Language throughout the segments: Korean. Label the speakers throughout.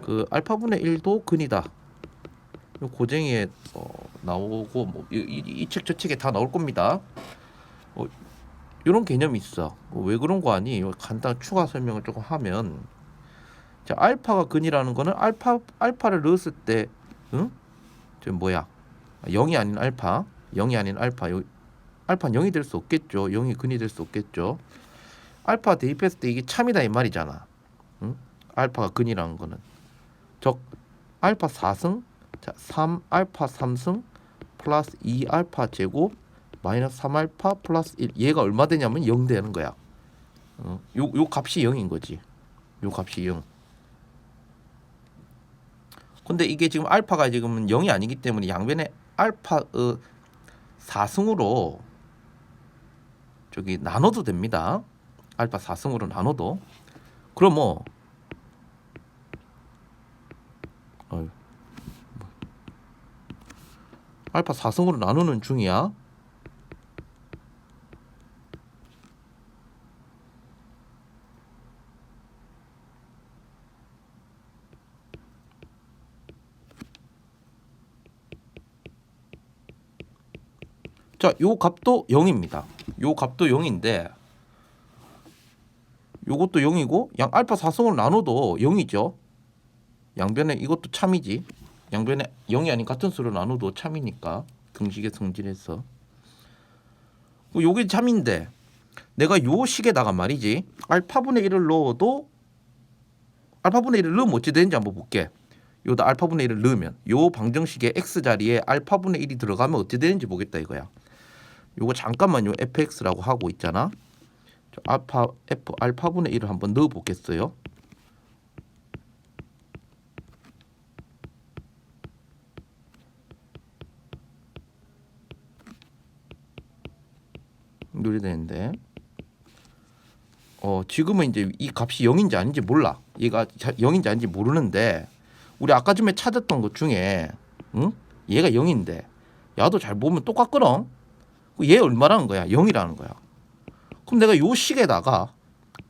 Speaker 1: 그 알파분의 1도 근이다. 요 고쟁이에 나오고 뭐 이 책 저 책에 다 나올 겁니다. 이런 개념이 있어. 왜 그런 거 아니? 간단 추가 설명을 조금 하면, 자, 알파가 근이라는 거는 알파를 넣었을 때, 응? 저 뭐야? 0이 아닌 알파, 0이 아닌 알파. 알파는 0이 될 수 없겠죠. 0이 근이 될 수 없겠죠. 알파 대입했을 때 이게 참이다 이 말이잖아. 응? 알파가 근이라는 거는 즉 알파 4승, 자, 3 알파 3승 플러스 2 알파 제곱 마이너스 3 알파 플러스 1. 얘가 얼마 되냐면 0 되는 거야. 요 값이 0인 거지. 요 값이 0. 근데 이게 지금 알파가 지금 0이 아니기 때문에 양변에 알파 4승으로 저기 나눠도 됩니다. 알파 4승으로 나눠도. 그럼 뭐 알파 4승으로 나누는 중이야. 자, 요 값도 0입니다. 요 값도 0인데 요것도 0이고 양 알파 4승으로 나눠도 0이죠. 양변에 이것도 참이지. 양변에 0이 아닌 같은 수로 나눠도 참이니까 등식의 성질에서. 요게 참인데 내가 요 식에다가 말이지 알파분의 1을 넣어도 알파분의 1을 넣으면 어찌 되는지 한번 볼게. 요다 알파분의 1을 넣으면 요 방정식의 x자리에 알파분의 1이 들어가면 어찌 되는지 보겠다 이거야. 요거 잠깐만 요 fx라고 하고 있잖아. 알파분의 1을 한번 넣어 보겠어요. 누려야 되는데 지금은 이제 이 값이 0인지 아닌지 몰라. 얘가 0인지 아닌지 모르는데 우리 아까 전에 찾았던 것 중에 응? 얘가 0인데 야도 잘 보면 똑같거든. 얘 얼마라는 거야? 0이라는 거야. 그럼 내가 요 식에다가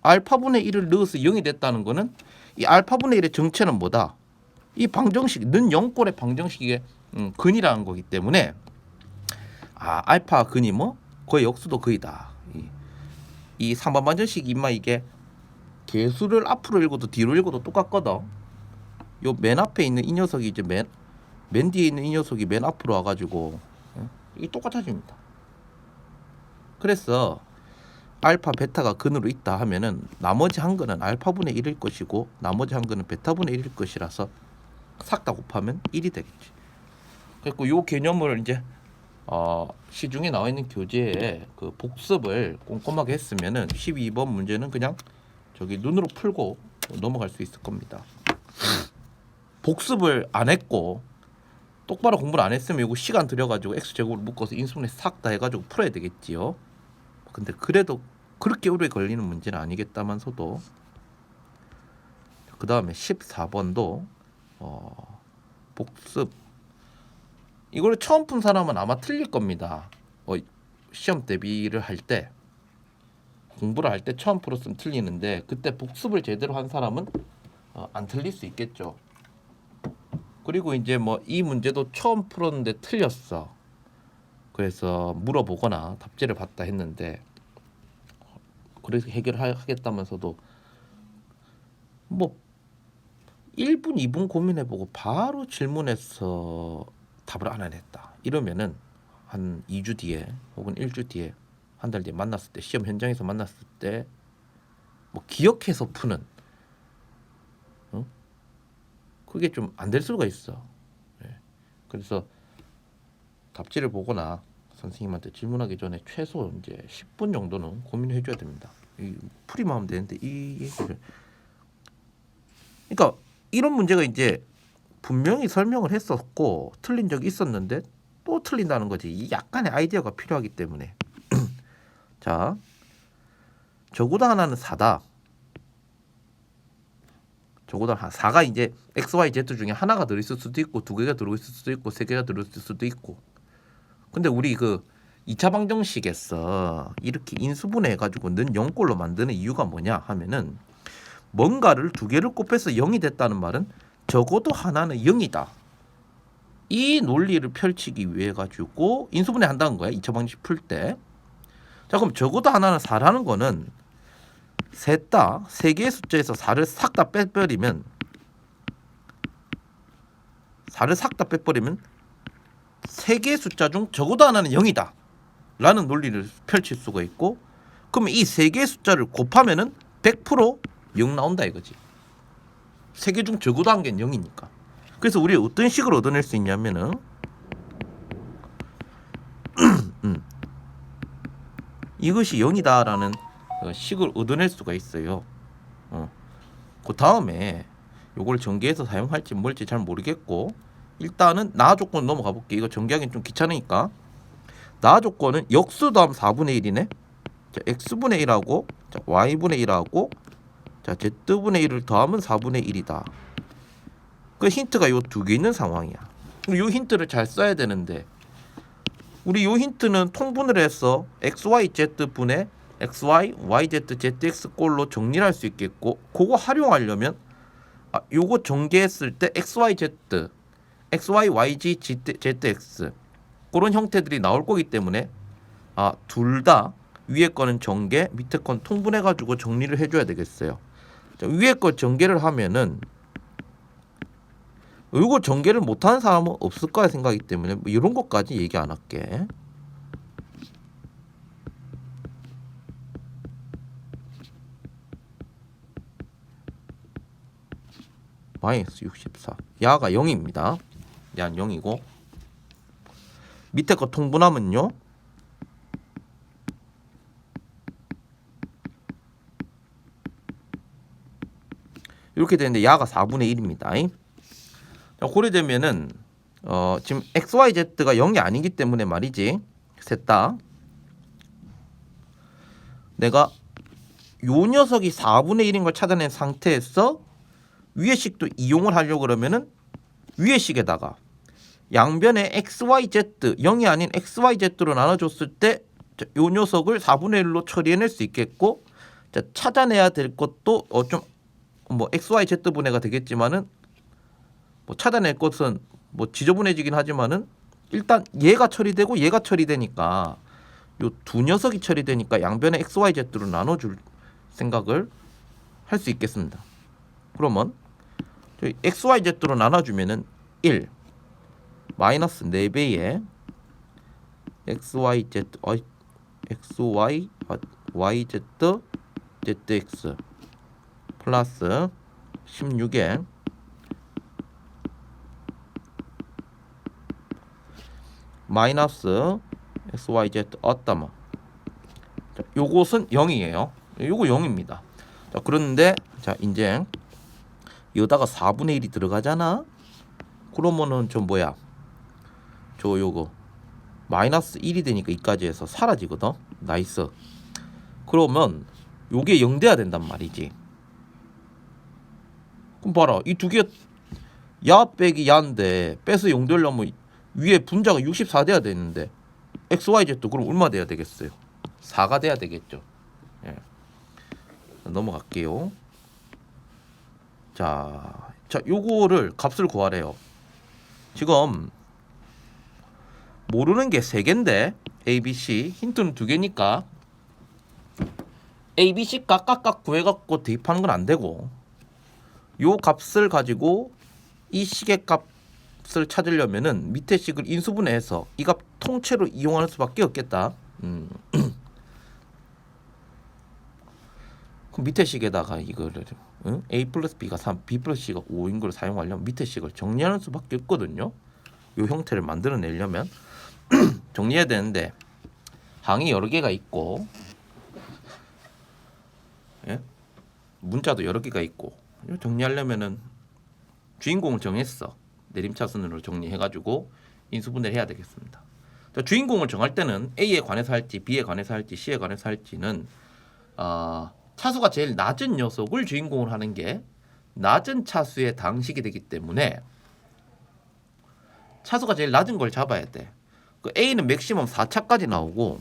Speaker 1: 알파분의 1을 넣어서 0이 됐다는 거는 이 알파분의 1의 정체는 뭐다? 이 방정식, 는 0꼴의 방정식의 근이라는 거기 때문에 알파 근이 뭐? 거의 역수도 거의다. 이 3번 방정식 임마 이게 개수를 앞으로 읽어도 뒤로 읽어도 똑같거든. 요 맨 앞에 있는 이 녀석이 이제 맨 뒤에 있는 이 녀석이 맨 앞으로 와가지고 이게 똑같아집니다. 그래서 알파 베타가 근으로 있다 하면은 나머지 한 거는 알파분의 1일 것이고 나머지 한 거는 베타분의 1일 것이라서 싹 다 곱하면 1이 되겠지. 그리고 요 개념을 이제 시중에 나와 있는 교재에 그 복습을 꼼꼼하게 했으면은 12번 문제는 그냥 저기 눈으로 풀고 넘어갈 수 있을 겁니다. 복습을 안 했고 똑바로 공부를 안 했으면 이거 시간 들여가지고 x제곱을 묶어서 인수분해 싹 다 해가지고 풀어야 되겠지요. 근데 그래도 그렇게 오래 걸리는 문제는 아니겠다만서도 그 다음에 14번도 복습 이걸 처음 푼 사람은 아마 틀릴 겁니다. 시험 대비를 할 때 공부를 할 때 처음 풀었으면 틀리는데 그때 복습을 제대로 한 사람은 안 틀릴 수 있겠죠. 그리고 이제 뭐 이 문제도 처음 풀었는데 틀렸어. 그래서 물어보거나 답지를 받다 했는데 그래서 해결하겠다면서도 뭐 1분 2분 고민해보고 바로 질문해서 답을 안 해냈다. 이러면은 한 2주 뒤에 혹은 1주 뒤에 한 달 뒤에 만났을 때 시험 현장에서 만났을 때 뭐 기억해서 푸는 그게 좀 안 될 수가 있어. 그래서 답지를 보거나 선생님한테 질문하기 전에 최소 이제 10분 정도는 고민해 줘야 됩니다. 풀이만 하면 되는데 이 얘기를 그러니까 이런 문제가 이제 분명히 설명을 했었고 틀린 적이 있었는데 또 틀린다는 거지. 이 약간의 아이디어가 필요하기 때문에 자 저보다 하나는 4다. 저보다 4가 이제 x, y, z 중에 하나가 들어있을 수도 있고 두 개가 들어있을 수도 있고 세 개가 들어있을 수도 있고. 근데 우리 그 2차 방정식에서 이렇게 인수분해 해가지고 는 0꼴로 만드는 이유가 뭐냐 하면은 뭔가를 두 개를 곱해서 0이 됐다는 말은 적어도 하나는 0이다. 이 논리를 펼치기 위해 가지고 인수분해 한다는 거야. 2차 방정식 풀 때. 자, 그럼 적어도 하나는 4라는 거는 셋 다 세 개의 숫자에서 4를 싹 다 빼버리면 4를 싹 다 빼버리면 세 개의 숫자 중 적어도 하나는 0이다. 라는 논리를 펼칠 수가 있고, 그러면 이 세 개의 숫자를 곱하면은 100% 0 나온다 이거지. 세 개 중 적어도 한 개는 0이니까. 그래서 우리 어떤 식을 얻어낼 수 있냐면은 이것이 0이다라는 식을 얻어낼 수가 있어요. 그 다음에 요걸 전개해서 사용할지 뭘지 잘 모르겠고, 일단은 나 조건 넘어가 볼게. 이거 전개하기는 좀 귀찮으니까. 나 조건은 역수 더하면 4분의 1이네. 자, x분의 1하고 자, y분의 1하고 자, z분의 1을 더하면 4분의 1이다. 그 힌트가 요 두 개 있는 상황이야. 요 힌트를 잘 써야 되는데, 우리 요 힌트는 통분을 해서 xyz분의 xy, yz, zx 꼴로 정리할 수 있겠고, 그거 활용하려면 요거 전개했을 때 xyz, xy, yg, zx 그런 형태들이 나올 거기 때문에 둘 다 위에 거는 전개, 밑에 건 통분해 가지고 정리를 해줘야 되겠어요. 자, 위에 거 전개를 하면은 이거 전개를 못하는 사람은 없을 거야 생각이기 때문에 뭐 이런 것까지 얘기 안 할게. 마이너스 64. 야가 0입니다. 야는 0이고, 밑에 거 통분하면요, 이렇게 되는데 야가 4분의 1입니다. 자, 그래 되면은 지금 xyz가 0이 아니기 때문에 말이지, 셋 다 내가 요 녀석이 4분의 1인 걸 찾아낸 상태에서 위의 식도 이용을 하려고 그러면은 위의 식에다가 양변에 xyz 0이 아닌 xyz로 나눠줬을 때 요 녀석을 4분의 1로 처리해낼 수 있겠고, 자, 찾아내야 될 것도 좀 뭐 xyz 분해가 되겠지만은 뭐 찾아낼 것은 뭐 지저분해지긴 하지만은 일단 얘가 처리되고 얘가 처리되니까 요 두 녀석이 처리되니까 양변에 xyz로 나눠줄 생각을 할 수 있겠습니다. 그러면 xyz로 나눠주면은 1 마이너스 4배의 xyz xy yz zx 플러스 16에 마이너스 xyz 어따마. 자, 요것은 0이에요. 요거 0입니다. 자, 그런데 자, 이제 여기다가 4분의 1이 들어가잖아. 그러면은 저 뭐야? 저 요거 마이너스 1이 되니까 2까지 해서 사라지거든. 나이스. 그러면 요게 0 돼야 된단 말이지. 그럼 봐라. 이 두 개 야 빼기 야인데 빼서 0 되려면 위에 분자가 64 돼야 되는데 xyz도 그럼 얼마 돼야 되겠어요? 4가 돼야 되겠죠. 예. 넘어갈게요. 자, 요거를 값을 구하래요. 지금 모르는 게 3개인데 A, B, C 힌트는 2개니까 A, B, C 각각 구해갖고 대입하는 건 안 되고, 요 값을 가지고 이 식의 값을 찾으려면은 밑에 식을 인수분해해서 이 값 통째로 이용하는 수밖에 없겠다. 그럼 밑에 식에다가 이거를 A 플러스 B가 3, B 플러스 C가 5인 걸 사용하려면 밑에 식을 정리하는 수밖에 없거든요. 요 형태를 만들어내려면 정리해야 되는데 항이 여러 개가 있고, 예? 문자도 여러 개가 있고, 정리하려면은 주인공을 정했어. 내림차순으로 정리해가지고 인수분해를 해야 되겠습니다. 자, 주인공을 정할 때는 A에 관해서 할지 B에 관해서 할지 C에 관해서 할지는 차수가 제일 낮은 녀석을 주인공을 하는 게 낮은 차수의 당식이 되기 때문에 차수가 제일 낮은 걸 잡아야 돼. 그 A는 맥시멈 4차까지 나오고,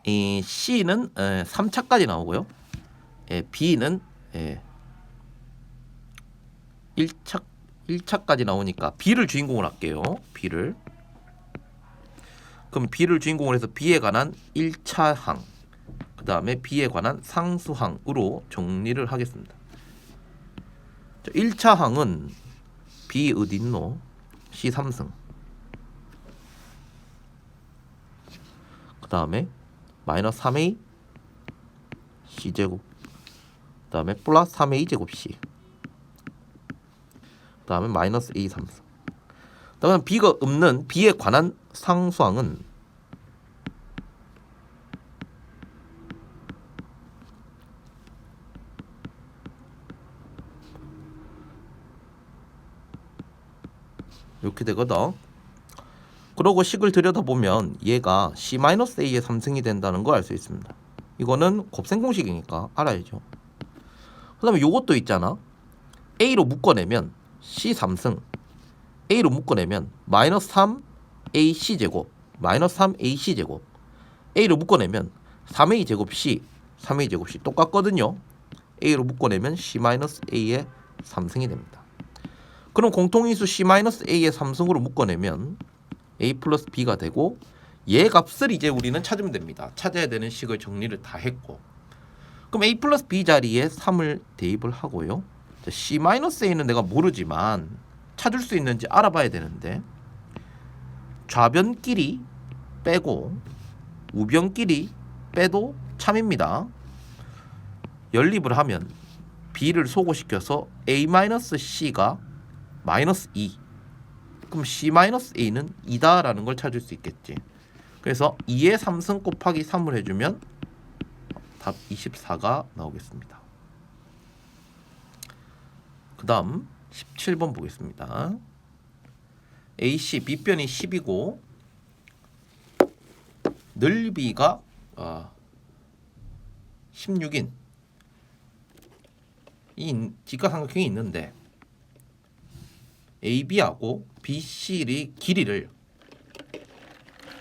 Speaker 1: 이 C는 3차까지 나오고요. B는 1차까지 나오니까 B를 주인공으로 할게요. B를. 그럼 B를 주인공으로 해서 B에 관한 1차 항, 그 다음에 B에 관한 상수항으로 정리를 하겠습니다. 자, 1차 항은 B 어딨노? C 3승. 그 다음에 마이너스 3A C제곱, 그 다음에 플러스 3A 제곱 C, 그 다음에 마이너스 A 3승. 그 다음에 B가 없는 B에 관한 상수항은 이렇게 되거든. 그러고 식을 들여다보면 얘가 C-A의 3승이 된다는 걸 알 수 있습니다. 이거는 곱셈 공식이니까 알아야죠. 그 다음에 요것도 있잖아. A로 묶어내면 C 3승, A로 묶어내면 마이너스 3AC 제곱, 마이너스 3AC 제곱, A로 묶어내면 3A 제곱 C, 3A 제곱 C 똑같거든요. A로 묶어내면 C-A의 3승이 됩니다. 그럼 공통인수 C-A의 3승으로 묶어내면 A 플러스 B가 되고, 얘 값을 이제 우리는 찾으면 됩니다. 찾아야 되는 식을 정리를 다 했고, 그럼 A 플러스 B 자리에 3을 대입을 하고요. C-A는 내가 모르지만 찾을 수 있는지 알아봐야 되는데, 좌변끼리 빼고 우변끼리 빼도 참입니다. 연립을 하면 B를 소거시켜서 A-C가 마이너스 2. 그럼 C-A는 2다라는 걸 찾을 수 있겠지. 그래서 2의 3승 곱하기 3을 해주면 답 24가 나오겠습니다. 그 다음 17번 보겠습니다. AC B변이 10이고 넓이가 16인 이 직각삼각형이 있는데 AB하고 BC의 길이를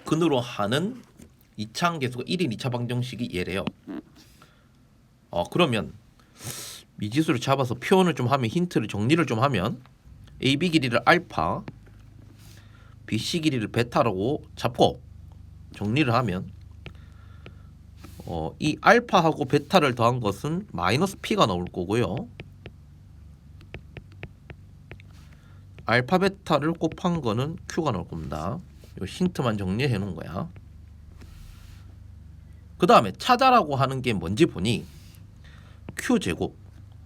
Speaker 1: 근으로 하는 이차항계수가 1인 2차 방정식이 얘래요. 그러면 미지수를 잡아서 표현을 좀 하면, 힌트를 정리를 좀 하면, AB 길이를 알파, BC 길이를 베타라고 잡고 정리를 하면 이 알파하고 베타를 더한 것은 마이너스 P가 나올 거고요. 알파 베타를 곱한 거는 Q가 나올 겁니다. 이 힌트만 정리해 놓은 거야. 그 다음에 찾아라고 하는 게 뭔지 보니 Q제곱,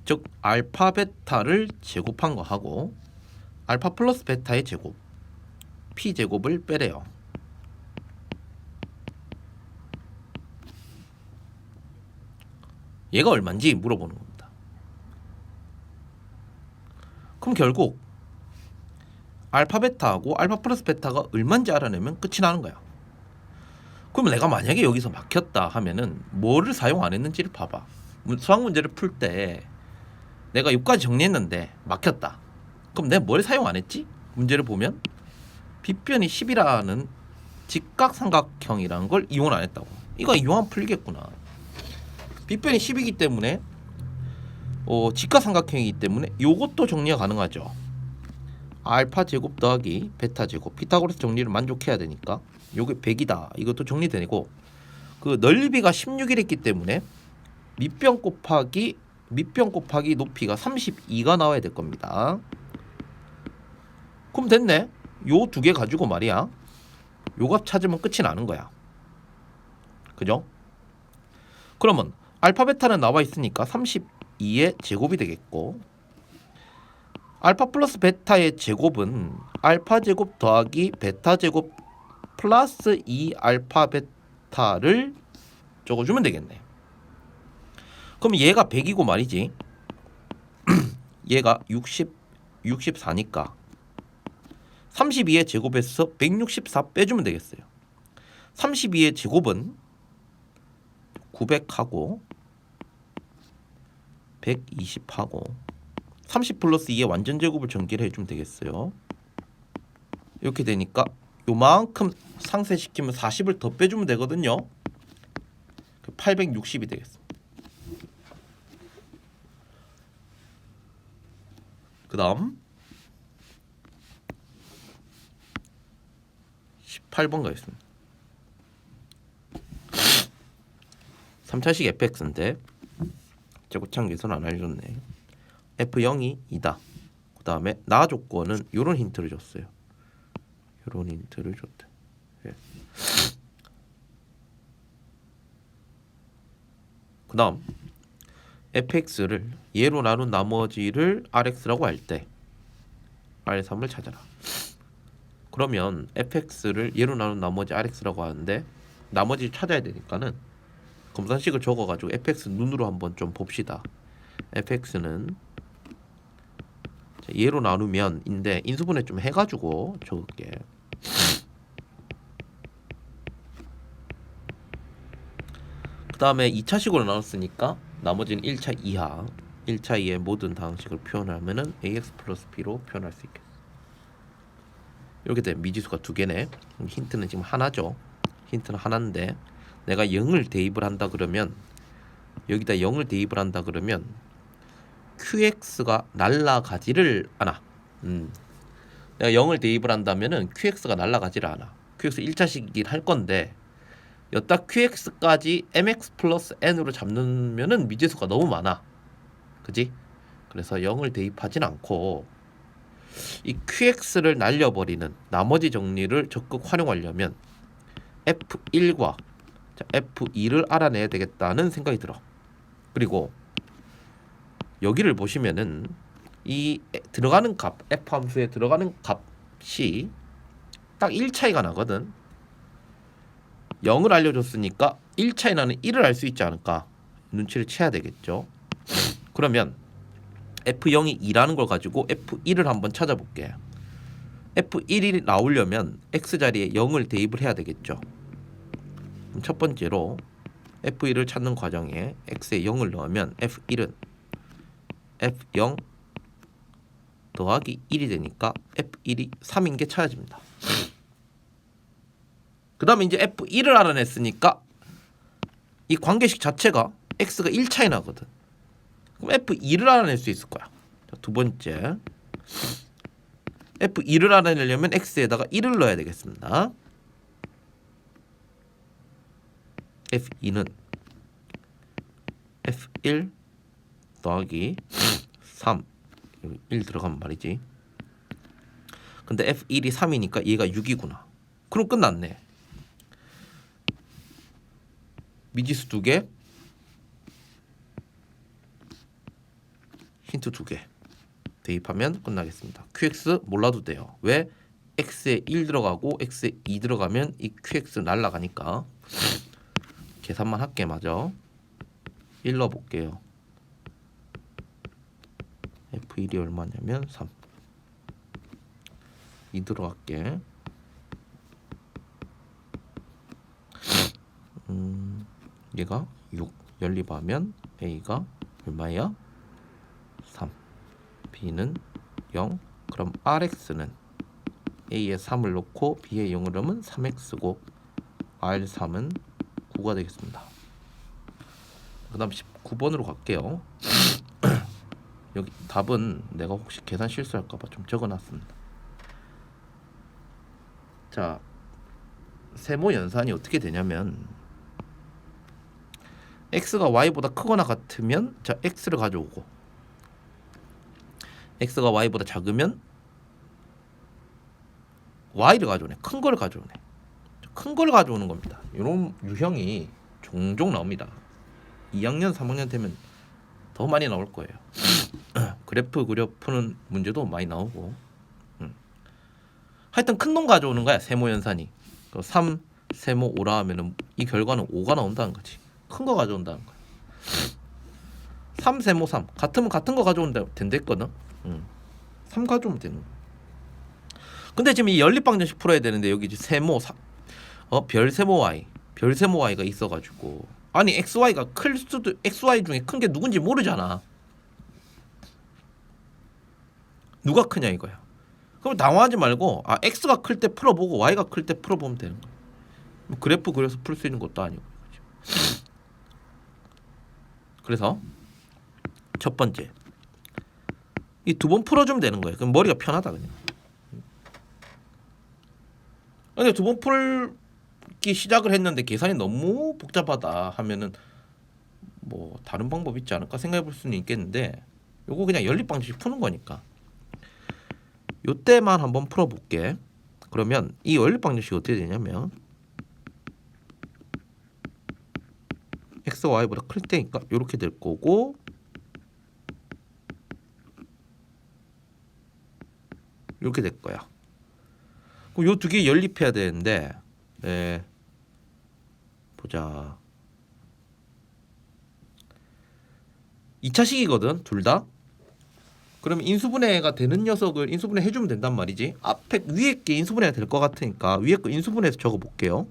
Speaker 1: 즉 알파 베타를 제곱한 거 하고 알파 플러스 베타의 제곱, P제곱을 빼래요. 얘가 얼마인지 물어보는 겁니다. 그럼 결국 알파 베타하고 알파 플러스 베타가 얼마인지 알아내면 끝이 나는 거야. 그럼 내가 만약에 여기서 막혔다 하면은 뭐를 사용 안 했는지를 봐봐. 수학 문제를 풀 때 내가 여기까지 정리했는데 막혔다. 그럼 내가 뭘 사용 안 했지? 문제를 보면 B변이 10이라는 직각삼각형이라는 걸 이용 안 했다고. 이거 이용하면 풀리겠구나. B변이 10이기 때문에 직각삼각형이기 때문에 요것도 정리가 가능하죠. 알파 제곱 더하기 베타 제곱, 피타고라스 정리를 만족해야 되니까 요게 100이다. 이것도 정리되고, 그 넓이가 16이랬기 때문에 밑변 곱하기 높이가 32가 나와야 될 겁니다. 그럼 됐네. 요 두 개 가지고 말이야, 요 값 찾으면 끝이 나는 거야. 그죠? 그러면 알파 베타는 나와 있으니까 32의 제곱이 되겠고, 알파 플러스 베타의 제곱은 알파 제곱 더하기 베타 제곱 플러스 2 알파 베타를 적어주면 되겠네. 그럼 얘가 100이고 말이지. 얘가 64니까 32의 제곱에서 164 빼주면 되겠어요. 32의 제곱은 900하고 120하고 30 플러스 2의 완전 제곱을 전개를 해주면 되겠어요. 이렇게 되니까 요만큼 상쇄시키면 40을 더 빼주면 되거든요. 860이 되겠습니다. 그 다음 18번 가겠습니다. 3차식 fx인데 제곱창 계산 안 알려줬네. f0이 2다. 그 다음에 나 조건은 요런 힌트를 줬어요. 요런 힌트를 줬대. 예. 그 다음 fx를 예로 나눈 나머지를 rx라고 할 때 r3을 찾아라. 그러면 fx를 예로 나눈 나머지 rx라고 하는데 나머지 찾아야 되니까는 검산식을 적어가지고 fx 눈으로 한번 좀 봅시다. fx는 예로 나누면인데 인수분해 좀 해가지고 적을게. 그 다음에 2차식으로 나눴으니까 나머지는 1차 이하 1차 이하의 모든 다항식을 표현하면은 ax 플러스 b로 표현할 수 있겠어. 이렇게 되면 미지수가 두 개네. 힌트는 지금 하나죠. 힌트는 하나인데 내가 0을 대입을 한다 그러면 여기다 0을 대입을 한다 그러면 qx가 날라가지를 않아. 내가 0을 대입을 한다면은 qx가 날라가지를 않아. qx 1차식이긴 할 건데 여기다 qx까지 mx 플러스 n으로 잡으면은 미지수가 너무 많아. 그지? 그래서 0을 대입하진 않고 이 qx를 날려버리는 나머지 정리를 적극 활용하려면 f1과 f2를 알아내야 되겠다는 생각이 들어. 그리고 여기를 보시면은 이 들어가는 값 f 함수에 들어가는 값이 딱 1차이가 나거든. 0을 알려줬으니까 1차이 나는 1을 알 수 있지 않을까. 눈치를 채야 되겠죠. 그러면 f0이 2라는 걸 가지고 f1을 한번 찾아볼게요. f1이 나오려면 x자리에 0을 대입을 해야 되겠죠. 그럼 첫 번째로 f1을 찾는 과정에 x에 0을 넣으면 f1은 f0 더하기 1이 되니까 f1이 3인 게 찾아집니다. 그 다음에 이제 f1을 알아냈으니까 이 관계식 자체가 x가 1차이 나거든. 그럼 f2를 알아낼 수 있을 거야. 자, 두 번째 f2를 알아내려면 x에다가 1을 넣어야 되겠습니다. f2는 f1 더하기 3 여기 1 들어가면 말이지. 근데 f1이 3이니까 얘가 6이구나. 그럼 끝났네. 미지수 2개, 힌트 2개 대입하면 끝나겠습니다. qx 몰라도 돼요. 왜? x에 1 들어가고 x에 2 들어가면 이 qx 날라가니까. 계산만 할게. 맞아. 1 넣어볼게요. f1이 얼마냐면 3. 2 들어갈게. 얘가 6 연립하면 a가 얼마야? 3. b는 0. 그럼 rx는 a에 3을 넣고 b에 0을 넣으면 3x고 r3은 9가 되겠습니다. 그 다음 19번으로 갈게요. 여기 답은 내가 혹시 계산 실수할까봐 좀 적어놨습니다. 자, 세모 연산이 어떻게 되냐면 x가 y보다 크거나 같으면 자 x를 가져오고 x가 y보다 작으면 y를 가져오네. 큰 걸 가져오네. 큰 걸 가져오는 겁니다. 이런 유형이 종종 나옵니다. 2학년 3학년 되면 더 많이 나올 거예요. 그래프 그려 푸는 문제도 많이 나오고. 하여튼 큰 놈 가져오는 거야. 세모 연산이. 3 세모 5라 하면은 이 결과는 5가 나온다는 거지. 큰 거 가져온다는 거야. 3 세모 3 같으면 같은 거 가져온다 된댔거든. 3 가져오면 되는 거야. 근데 지금 이 연립방정식 풀어야 되는데 여기 이제 세모 별세모 y 별세모 y가 있어가지고 아니 xy가 클 수도 xy 중에 큰 게 누군지 모르잖아. 누가 크냐 이거야. 그럼 당황하지 말고 x가 클 때 풀어보고 y가 클 때 풀어보면 되는 거야. 그래프 그려서 풀 수 있는 것도 아니고. 그래서 첫 번째 이 두 번 풀어주면 되는 거예요. 그럼 머리가 편하다 그냥. 근데 두 번 풀기 시작을 했는데 계산이 너무 복잡하다 하면은 뭐 다른 방법 있지 않을까 생각해 볼 수는 있겠는데, 요거 그냥 연립 방정식 푸는 거니까 요때만 한번 풀어볼게. 그러면 이 연립 방정식이 어떻게 되냐면 x가 y보다 클 때니까 요렇게 될 거고, 이렇게 될 거야. 요 두 개 연립해야 되는데, 네, 보자. 2차식이거든 둘 다. 그러면 인수분해가 되는 녀석을 인수분해 해주면 된단 말이지. 앞에 위에 게 인수분해가 될 것 같으니까 위에 거 인수분해해서 적어볼게요.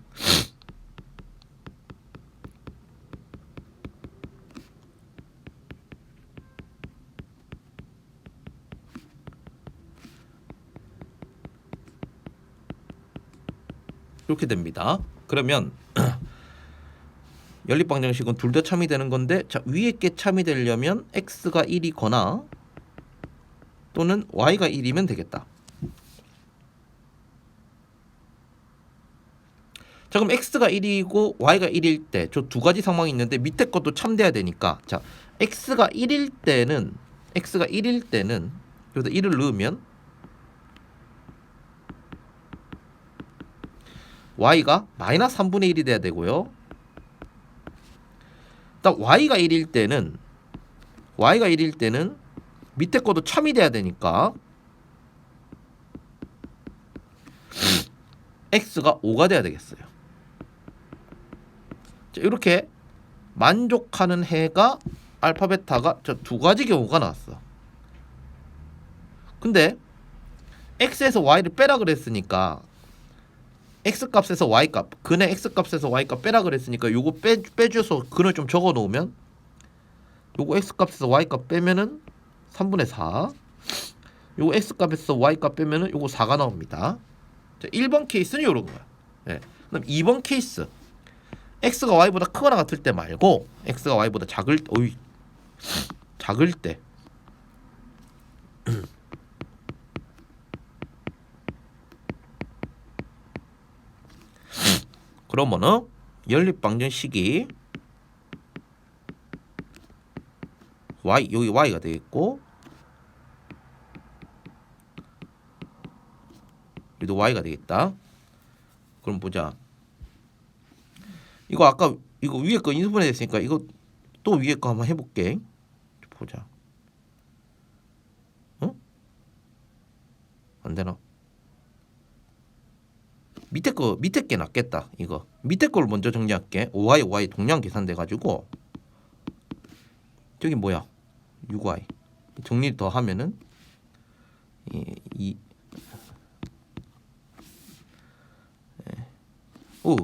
Speaker 1: 이렇게 됩니다. 그러면 연립방정식은 둘 다 참이 되는 건데, 자, 위에 게 참이 되려면 x가 1이거나 또는 y가 1이면 되겠다. 자, 그럼 x가 1이고 y가 1일 때 저 두 가지 상황이 있는데 밑에 것도 참돼야 되니까, 자, x가 1일 때는 여기다 1을 넣으면 y가 마이너스 3분의 1이 돼야 되고요. 딱 y가 1일 때는 밑에 것도 참이 돼야 되니까 x가 5가 돼야 되겠어요. 자, 이렇게 만족하는 해가 알파 베타가 저 두 가지 경우가 나왔어. 근데 x에서 y를 빼라 그랬으니까 x값에서 y값, 근의 x값에서 y값 빼라 그랬으니까 요거 빼줘서 근을 좀 적어 놓으면, 요거 x값에서 y값 빼면은 3분의 4, 요거 x값에서 y값 빼면은 요거 4가 나옵니다. 자, 1번 케이스는 요런 거야. 네. 그럼 2번 케이스, x가 y보다 크거나 같을 때 말고 x가 y보다 작을 때 그러면은 연립 방정식이 y, 여기 y가 되겠고 여기도 y가 되겠다. 그럼 보자. 이거 아까 이거 위에 거 인수분해 됐으니까 이거 또 위에 거 한번 해볼게. 보자. 어? 안 되나? 밑에 게 낫겠다. 이거 밑에 걸 먼저 정리할게. 5y 동량 계산돼 가지고 저기 뭐야? 6y 정리 더 하면은 오.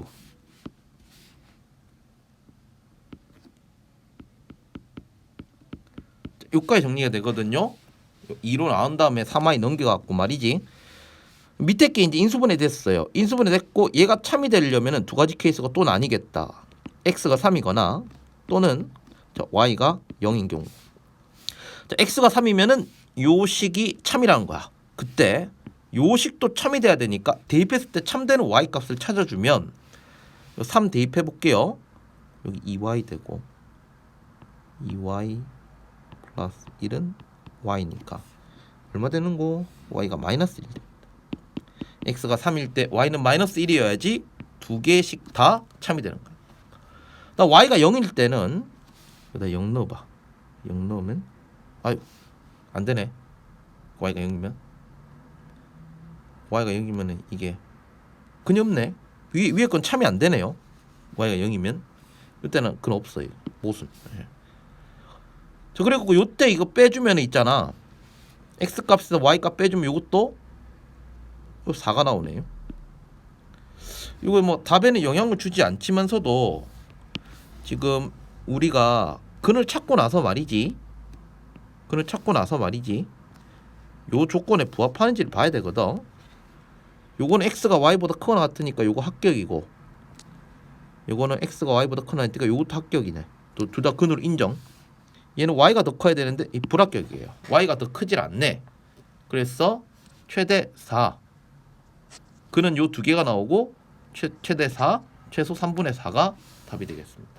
Speaker 1: 여기까지 정리가 되거든요. 2로 나온 다음에 3y 넘겨갖고 말이지. 밑에 게 이제 인수분해 됐어요. 인수분해 됐고 얘가 참이 되려면은 두 가지 케이스가 또 나뉘겠다. x가 3이거나 또는 y가 0인 경우. 자, x가 3이면은 요 식이 참이라는 거야. 그때 요 식도 참이 돼야 되니까 대입했을 때 참되는 y 값을 찾아주면 3 대입해 볼게요. 여기 2y 되고 2y 플러스 1은 y니까 얼마 되는 거? y가 마이너스 1 됩니다. x가 3일 때 y는 마이너스 1이어야지 두 개씩 다 참이 되는 거야. 나 y가 0일 때는 여기다 0 넣어봐. 0 넣으면 아유 안 되네. y가 0이면 이게 근이 없네. 위에 건 참이 안 되네요. y가 0이면 이때는 근 없어요. 모순. 예. 자, 그리고 요때 이거 빼주면 있잖아. x 값에서 y 값 빼주면 이것도 4가 나오네요. 이거 뭐 답에는 영향을 주지 않지만서도 지금 우리가 근을 찾고 나서 말이지. 요 조건에 부합하는지를 봐야 되거든. 요거는 x가 y보다 크거나 같으니까 요거 합격이고, 요거는 x가 y보다 크거나 하니까 요것도 합격이네. 또 둘 다 근으로 인정. 얘는 y가 더 커야 되는데 이 불합격이에요. y가 더 크질 않네. 그래서 최대 4. 그는 요 두 개가 나오고 최대 4, 최소 3분의 4가 답이 되겠습니다.